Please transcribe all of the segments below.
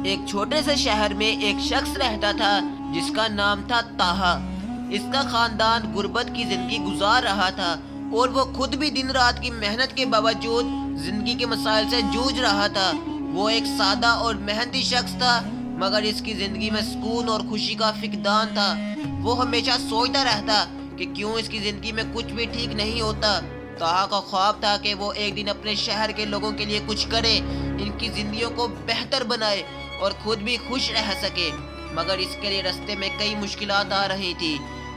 ایک چھوٹے سے شہر میں ایک شخص رہتا تھا جس کا نام تھا طاہا۔ اس کا خاندان غربت کی زندگی گزار رہا تھا اور وہ خود بھی دن رات کی محنت کے باوجود زندگی کے مسائل سے جوجھ رہا تھا۔ وہ ایک سادہ اور محنتی شخص تھا، مگر اس کی زندگی میں سکون اور خوشی کا فقدان تھا۔ وہ ہمیشہ سوچتا رہتا کہ کیوں اس کی زندگی میں کچھ بھی ٹھیک نہیں ہوتا۔ طاہا کا خواب تھا کہ وہ ایک دن اپنے شہر کے لوگوں کے لیے کچھ کرے، ان کی زندگیوں کو بہتر بنائے اور خود بھی خوش رہ سکے، مگر اس کے لیے راستے میں کئی مشکلات آ رہی تھی۔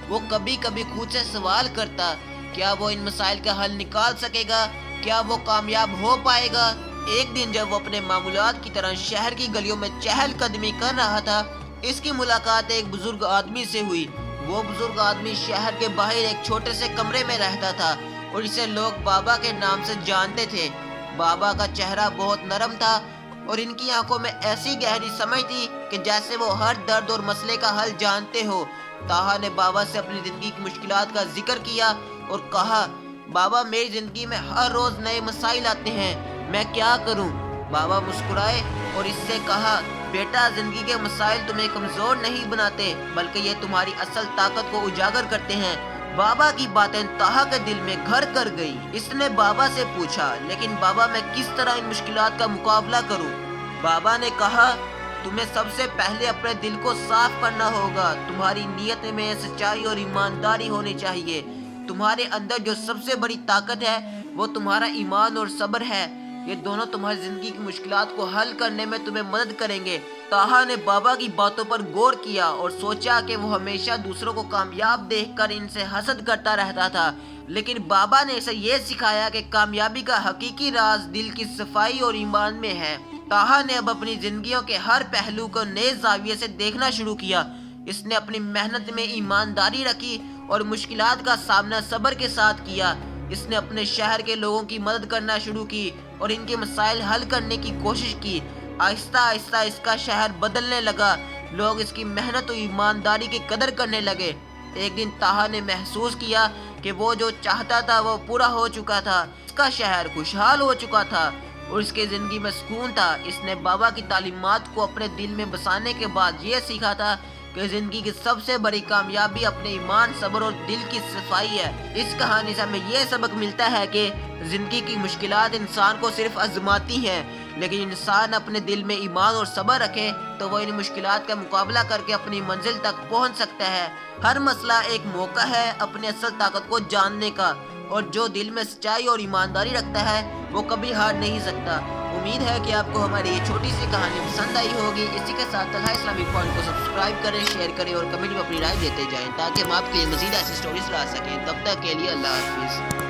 وہ کبھی کبھی خود سے سوال کرتا، کیا وہ ان مسائل کا حل نکال سکے گا؟ کیا وہ کامیاب ہو پائے گا؟ ایک دن جب وہ اپنے معمولات کی طرح شہر کی گلیوں میں چہل قدمی کر رہا تھا، اس کی ملاقات ایک بزرگ آدمی سے ہوئی۔ وہ بزرگ آدمی شہر کے باہر ایک چھوٹے سے کمرے میں رہتا تھا اور اسے لوگ بابا کے نام سے جانتے تھے۔ بابا کا چہرہ بہت نرم تھا اور ان کی آنکھوں میں ایسی گہری سمجھ تھی کہ جیسے وہ ہر درد اور مسئلے کا حل جانتے ہو۔ طاہا نے بابا سے اپنی زندگی کی مشکلات کا ذکر کیا اور کہا، بابا میری زندگی میں ہر روز نئے مسائل آتے ہیں، میں کیا کروں؟ بابا مسکرائے اور اس سے کہا، بیٹا زندگی کے مسائل تمہیں کمزور نہیں بناتے بلکہ یہ تمہاری اصل طاقت کو اجاگر کرتے ہیں۔ بابا کی باتیں طاہا کے دل میں گھر کر گئی۔ اس نے بابا سے پوچھا، لیکن بابا میں کس طرح ان مشکلات کا مقابلہ کروں؟ بابا نے کہا، تمہیں سب سے پہلے اپنے دل کو صاف کرنا ہوگا۔ تمہاری نیت میں سچائی اور ایمانداری ہونی چاہیے۔ تمہارے اندر جو سب سے بڑی طاقت ہے وہ تمہارا ایمان اور صبر ہے۔ یہ دونوں تمہاری زندگی کی مشکلات کو حل کرنے میں تمہیں مدد کریں گے۔ طاہا نے بابا کی باتوں پر غور کیا اور سوچا کہ وہ ہمیشہ دوسروں کو کامیاب دیکھ کر ان سے حسد کرتا رہتا تھا، لیکن بابا نے اسے یہ سکھایا کہ کامیابی کا حقیقی راز دل کی صفائی اور ایمان میں ہے۔ طاہا نے اب اپنی زندگیوں کے ہر پہلو کو نئے زاویے سے دیکھنا شروع کیا۔ اس نے اپنی محنت میں ایمانداری رکھی اور مشکلات کا سامنا صبر کے ساتھ کیا۔ اس نے اپنے شہر کے لوگوں کی مدد کرنا شروع کی اور ان کے مسائل حل کرنے کی کوشش کی۔ آہستہ آہستہ اس کا شہر بدلنے لگا۔ لوگ اس کی محنت و ایمانداری کی قدر کرنے لگے۔ ایک دن طاہا نے محسوس کیا کہ وہ جو چاہتا تھا وہ پورا ہو چکا تھا۔ اس کا شہر خوشحال ہو چکا تھا اور اس کی زندگی میں سکون تھا۔ اس نے بابا کی تعلیمات کو اپنے دل میں بسانے کے بعد یہ سیکھا تھا کہ زندگی کی سب سے بڑی کامیابی اپنے ایمان، صبر اور دل کی صفائی ہے۔ اس کہانی سے ہمیں یہ سبق ملتا ہے کہ زندگی کی مشکلات انسان کو صرف آزماتی ہیں، لیکن انسان اپنے دل میں ایمان اور صبر رکھے تو وہ ان مشکلات کا مقابلہ کر کے اپنی منزل تک پہنچ سکتا ہے۔ ہر مسئلہ ایک موقع ہے اپنے اصل طاقت کو جاننے کا، اور جو دل میں سچائی اور ایمانداری رکھتا ہے وہ کبھی ہار نہیں سکتا۔ امید ہے کہ آپ کو ہماری یہ چھوٹی سی کہانی پسند آئی ہوگی۔ اسی کے ساتھ طلحہ اسلامک پوائنٹ کو سبسکرائب کریں، شیئر کریں اور کمنٹ میں اپنی رائے دیتے جائیں تاکہ ہم آپ کے لیے مزید ایسی سٹوریز لا سکیں۔ تب تک کے لیے اللہ حافظ۔